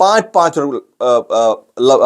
5-5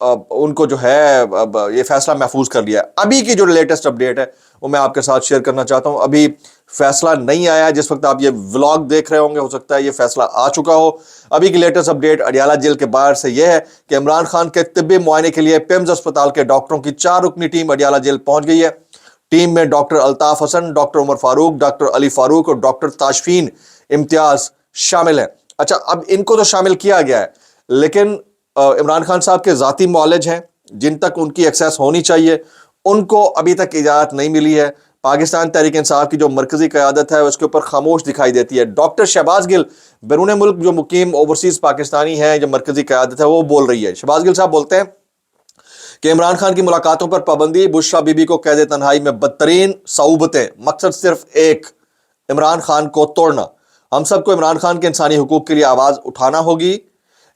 ان کو جو ہے یہ فیصلہ محفوظ کر لیا ہے. ابھی کی جو لیٹسٹ اپڈیٹ ہے وہ میں آپ کے ساتھ شیئر کرنا چاہتا ہوں. ابھی فیصلہ نہیں آیا, جس وقت آپ یہ ولاگ دیکھ رہے ہوں گے ہو سکتا ہے یہ فیصلہ آ چکا ہو. ابھی کی لیٹسٹ اپڈیٹ اڈیالہ جیل کے باہر سے یہ ہے کہ عمران خان کے طبی معائنے کے لیے پیمز اسپتال کے ڈاکٹروں کی 4 رکنی ٹیم اڈیالہ جیل پہنچ گئی ہے. ٹیم میں ڈاکٹر الطاف حسن, ڈاکٹر عمر فاروق, ڈاکٹر علی فاروق اور ڈاکٹر تاشفین امتیاز شامل ہیں. اچھا, اب ان کو تو شامل کیا گیا ہے, لیکن عمران خان صاحب کے ذاتی معالج ہیں جن تک ان کی ایکسیس ہونی چاہیے, ان کو ابھی تک اجازت نہیں ملی ہے. پاکستان تحریک انصاف کی جو مرکزی قیادت ہے اس کے اوپر خاموش دکھائی دیتی ہے. ڈاکٹر شہباز گل بیرون ملک جو مقیم اوورسیز پاکستانی ہیں, جو مرکزی قیادت ہے وہ بول رہی ہے. شہباز گل صاحب بولتے ہیں کہ عمران خان کی ملاقاتوں پر پابندی, بشرا بی بی کو قید تنہائی میں بدترین صعوبتیں, مقصد صرف ایک, عمران خان کو توڑنا. ہم سب کو عمران خان کے انسانی حقوق کے لیے آواز اٹھانا ہوگی.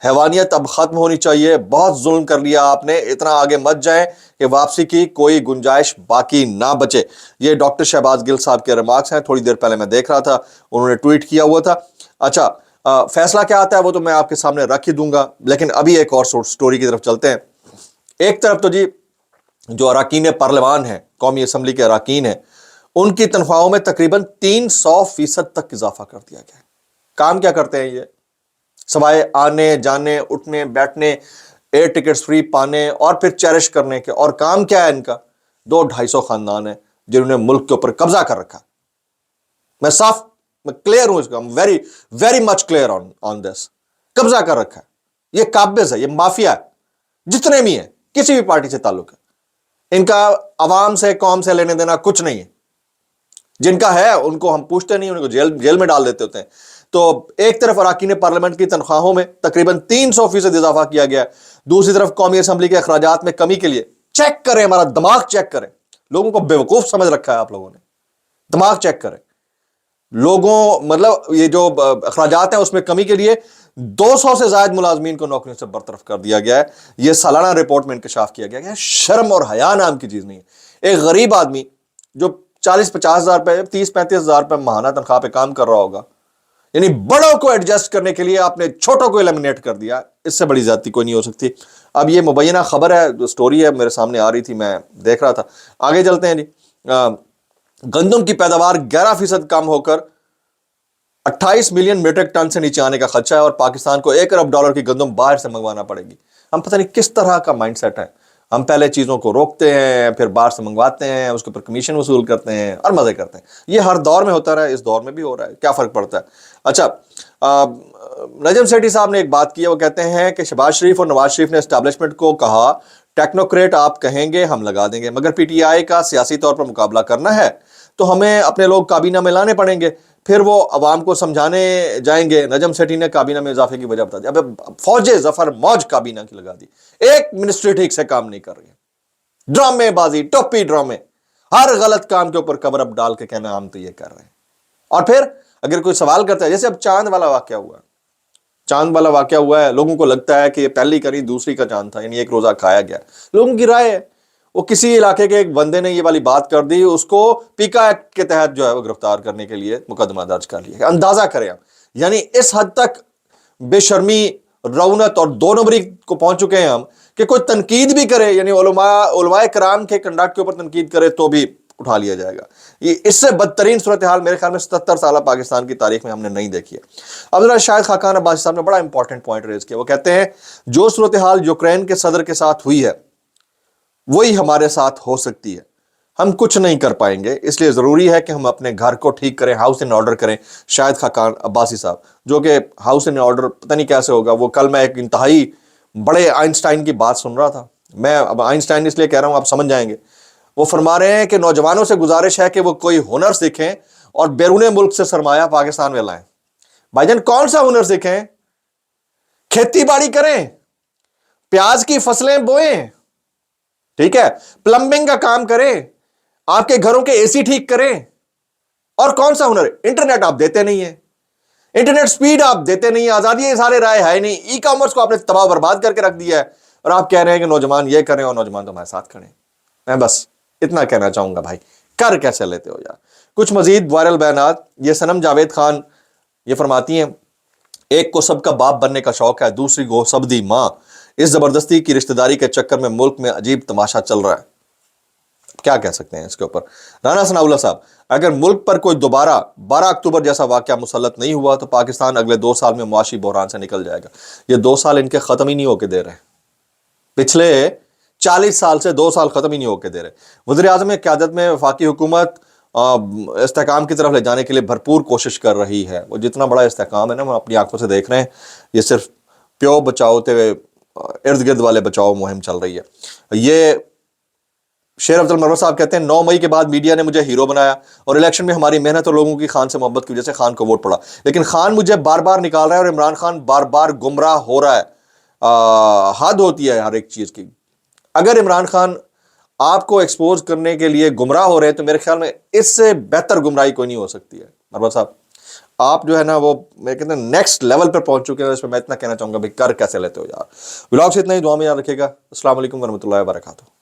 حیوانیت اب ختم ہونی چاہیے, بہت ظلم کر لیا آپ نے, اتنا آگے مت جائیں کہ واپسی کی کوئی گنجائش باقی نہ بچے. یہ ڈاکٹر شہباز گل صاحب کے ریمارکس ہیں, تھوڑی دیر پہلے میں دیکھ رہا تھا انہوں نے ٹویٹ کیا ہوا تھا. اچھا, فیصلہ کیا آتا ہے وہ تو میں آپ کے سامنے رکھ ہی دوں گا, لیکن ابھی ایک اور سٹوری کی طرف چلتے ہیں. ایک طرف تو جی جو اراکین پارلیمان ہیں, قومی اسمبلی کے اراکین ہیں, ان کی تنخواہوں میں تقریباً 300% تک اضافہ کر دیا گیا ہے. کام کیا کرتے ہیں یہ, سوائے آنے جانے اٹھنے بیٹھنے, ایئر ٹکٹس فری پانے اور پھر چیرش کرنے کے, اور کام کیا ہے ان کا؟ 200-250 خاندان ہیں جنہوں نے ملک کے اوپر قبضہ کر رکھا. میں کلیئر ہوں اس کا, very very much clear on this. قبضہ کر رکھا ہے, یہ قابض ہے, یہ مافیا ہے, جتنے بھی ہیں کسی بھی پارٹی سے تعلق ہے, ان کا عوام سے قوم سے لینے دینا کچھ نہیں ہے. جن کا ہے ان کو ہم پوچھتے نہیں, ان کو جیل میں ڈال دیتے ہوتے ہیں. تو ایک طرف اراکین پارلیمنٹ کی تنخواہوں میں تقریباً 300% اضافہ کیا گیا ہے, دوسری طرف قومی اسمبلی کے اخراجات میں کمی کے لیے, چیک کریں ہمارا دماغ چیک کریں, لوگوں کو بیوقوف سمجھ رکھا ہے آپ لوگوں نے, دماغ چیک کریں. لوگوں مطلب یہ جو اخراجات ہیں اس میں کمی کے لیے 200 سے زائد ملازمین کو نوکریوں سے برطرف کر دیا گیا ہے. یہ سالانہ رپورٹ میں انکشاف کیا گیا ہے. شرم اور حیا نام کی چیز نہیں ہے. ایک غریب آدمی جو 40-50 ہزار روپے 30-35 ہزار روپے ماہانہ تنخواہ پہ کام کر رہا ہوگا, یعنی بڑوں کو ایڈجسٹ کرنے کے لیے آپ نے چھوٹوں کو ایلیمنیٹ کر دیا. اس سے بڑی زیادتی کوئی نہیں ہو سکتی. اب یہ مبینہ خبر ہے, جو سٹوری ہے میرے سامنے آ رہی تھی, میں دیکھ رہا تھا. آگے چلتے ہیں جی. گندم کی پیداوار 11% کم ہو کر 28 ملین میٹرک ٹن سے نیچے آنے کا خدشہ ہے, اور پاکستان کو $1 ارب کی گندم باہر سے منگوانا پڑے گی. ہم پتہ نہیں کس طرح کا مائنڈ سیٹ ہے, ہم پہلے چیزوں کو روکتے ہیں, پھر باہر سے منگواتے ہیں, اس کے اوپر کمیشن وصول کرتے ہیں اور مزے کرتے ہیں. یہ ہر دور میں ہوتا رہا ہے, اس دور میں بھی ہو رہا ہے, کیا فرق پڑتا ہے. اچھا, نجم سیٹھی صاحب نے ایک بات کی ہے, وہ کہتے ہیں کہ شہباز شریف اور نواز شریف نے اسٹیبلشمنٹ کو کہا ٹیکنوکریٹ آپ کہیں گے ہم لگا دیں گے, مگر پی ٹی آئی کا سیاسی طور پر مقابلہ کرنا ہے تو ہمیں اپنے لوگ کابینہ میں لانے پڑیں گے, پھر وہ عوام کو سمجھانے جائیں گے. نجم سیٹھی نے کابینہ میں اضافے کی وجہ بتا دی. اب فوج ظفر موج کابینہ کی لگا دی, ایک منسٹری ٹھیک سے کام نہیں کر رہی ہے, ڈرامے بازی, ٹوپی ڈرامے, ہر غلط کام کے اوپر کور اپ ڈال کے کہنا ہم تو یہ کر رہے ہیں. اور پھر اگر کوئی سوال کرتا ہے, جیسے اب چاند والا واقعہ ہوا ہے, چاند والا واقعہ ہوا ہے, لوگوں کو لگتا ہے کہ یہ پہلی کری دوسری کا چاند تھا, یعنی ایک روزہ کھایا گیا. لوگوں کی رائے ہے, وہ کسی علاقے کے ایک بندے نے یہ والی بات کر دی, اس کو پیکا ایکٹ کے تحت جو ہے وہ گرفتار کرنے کے لیے مقدمہ درج کر لیا. اندازہ کریں آپ, یعنی اس حد تک بے شرمی, رونت اور 2 نمبری کو پہنچ چکے ہیں ہم کہ کوئی تنقید بھی کرے, یعنی علماء کرام کے کنڈکٹ کے اوپر تنقید کرے تو بھی اٹھا لیا جائے گا. یہ اس سے بدترین صورتحال میرے خیال میں 77 سالہ پاکستان کی تاریخ میں ہم نے نہیں دیکھی ہے. اب ذرا شاہد خاقان عباسی صاحب نے بڑا امپورٹنٹ پوائنٹ ریز کیا. وہ کہتے ہیں جو صورتحال یوکرین کے صدر کے ساتھ ہوئی ہے وہی ہمارے ساتھ ہو سکتی ہے. ہم کچھ نہیں کر پائیں گے, اس لیے ضروری ہے کہ ہم اپنے گھر کو ٹھیک کریں, ہاؤس ان آرڈر کریں. شاہد خاقان عباسی صاحب, جو کہ ہاؤس ان آرڈر پتہ نہیں کیسے ہوگا. وہ کل میں ایک انتہائی بڑے آئنسٹائن کی بات سن رہا تھا, میں اب آئنسٹائن اس لیے کہہ رہا ہوں آپ سمجھ جائیں گے. وہ فرما رہے ہیں کہ نوجوانوں سے گزارش ہے کہ وہ کوئی ہنر سیکھیں اور بیرون ملک سے سرمایہ پاکستان میں لائیں. بھائی جان کون سا ہنر سیکھیں؟ کھیتی باڑی کریں, پیاز کی فصلیں بوئیں, ٹھیک ہے, پلمبنگ کا کام کریں, آپ کے گھروں کے اے سی ٹھیک کریں. اور کون سا ہنر؟ انٹرنیٹ آپ دیتے نہیں ہیں, انٹرنیٹ سپیڈ آپ دیتے نہیں ہیں, آزادی سارے رائے ہے نہیں, ای کامرس کو آپ نے تباہ برباد کر کے رکھ دیا ہے, اور آپ کہہ رہے ہیں کہ نوجوان یہ کریں اور نوجوان تو ہمارے ساتھ کھڑے. میں بس اتنا کہنا چاہوں گا, بھائی کر کیسے لیتے ہو یار. کچھ مزید وائرل بیانات. یہ صنم جاوید خان یہ فرماتی ہیں ایک کو سب کا باپ بننے کا شوق ہے, دوسری کو سبدی ماں. اس زبردستی کی رشتہ داری کے چکر میں ملک میں عجیب تماشا چل رہا ہے. کیا کہہ سکتے ہیں اس کے اوپر؟ رانا ثناء اللہ صاحب, اگر ملک پر کوئی دوبارہ 12 اکتوبر جیسا واقعہ مسلط نہیں ہوا تو پاکستان اگلے 2 سال میں معاشی بحران سے نکل جائے گا. یہ 2 سال ان کے ختم ہی نہیں ہو کے دے رہے, پچھلے 40 سال سے 2 سال ختم ہی نہیں ہو کے دے رہے. وزیر اعظم کی قیادت میں وفاقی حکومت استحکام کی طرف لے جانے کے لیے بھرپور کوشش کر رہی ہے. وہ جتنا بڑا استحکام ہے نا, وہ اپنی آنکھوں سے دیکھ رہے ہیں. یہ صرف پیو بچاؤ ہوتے ارد گرد والے بچاؤ مہم چل رہی ہے. یہ شیر عبد المرور صاحب کہتے ہیں 9 مئی کے بعد میڈیا نے مجھے ہیرو بنایا اور الیکشن میں ہماری محنت اور لوگوں کی خان سے محبت کی وجہ سے خان کو ووٹ پڑا, لیکن خان مجھے بار بار نکال رہا ہے اور عمران خان بار بار گمراہ ہو رہا ہے. حد ہوتی ہے ہر ایک چیز کی. اگر عمران خان آپ کو ایکسپوز کرنے کے لیے گمراہ ہو رہے ہیں تو میرے خیال میں اس سے بہتر گمراہی کوئی نہیں ہو سکتی ہے. مربع صاحب آپ جو ہے نا وہ میں کہتے ہیں نیکسٹ لیول پر پہنچ چکے ہیں. اس میں اتنا کہنا چاہوں گا بھائی کر کیسے لیتے ہو یار. ولاگ سے اتنا ہی, دعا میں یاد رکھیے گا. السلام علیکم ورحمۃ اللہ وبرکاتہ.